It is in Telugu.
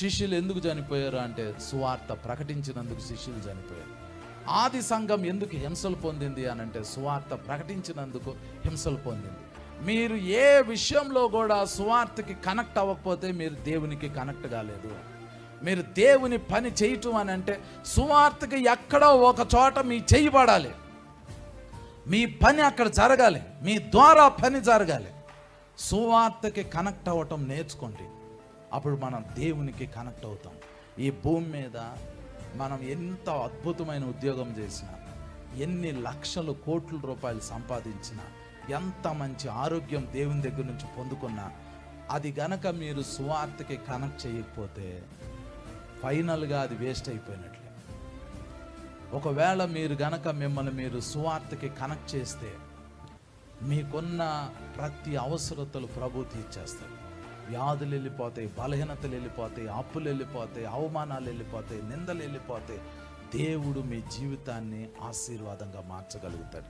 శిష్యులు ఎందుకు చనిపోయారు అంటే సువార్త ప్రకటించినందుకు శిష్యులు చనిపోయారు. ఆది సంఘం ఎందుకు హింసలు పొందింది అని అంటే సువార్త ప్రకటించినందుకు హింసలు పొందింది. మీరు ఏ విషయంలో కూడా సువార్తకి కనెక్ట్ అవ్వకపోతే మీరు దేవునికి కనెక్ట్ కాలేదు. మీరు దేవుని పని చేయటం అని అంటే సువార్తకి ఎక్కడో ఒక చోట మీ చేయబడాలి, మీ పని అక్కడ జరగాలి, మీ ద్వారా పని జరగాలి. సువార్తకి కనెక్ట్ అవ్వటం నేర్చుకోండి, అప్పుడు మనం దేవునికి కనెక్ట్ అవుతాం. ఈ భూమి మీద మనం ఎంత అద్భుతమైన ఉద్యోగం చేసినా, ఎన్ని లక్షల కోట్ల రూపాయలు సంపాదించినా, ఎంత మంచి ఆరోగ్యం దేవుని దగ్గర నుంచి పొందుకున్నా, అది గనక మీరు సువార్తకి కనెక్ట్ చేయకపోతే ఫైనల్గా అది వేస్ట్ అయిపోయినట్లే. ఒకవేళ మీరు గనక మిమ్మల్ని మీరు సువార్తకి కనెక్ట్ చేస్తే మీకున్న ప్రతి అవసరతలు ప్రభు తీర్చేస్తాడు. వ్యాధులు వెళ్ళిపోతాయి, బలహీనతలు వెళ్ళిపోతాయి, అప్పులు వెళ్ళిపోతాయి, అవమానాలు వెళ్ళిపోతాయి, నిందలు వెళ్ళిపోతాయి. దేవుడు మీ జీవితాన్ని ఆశీర్వాదంగా మార్చగలుగుతాడు.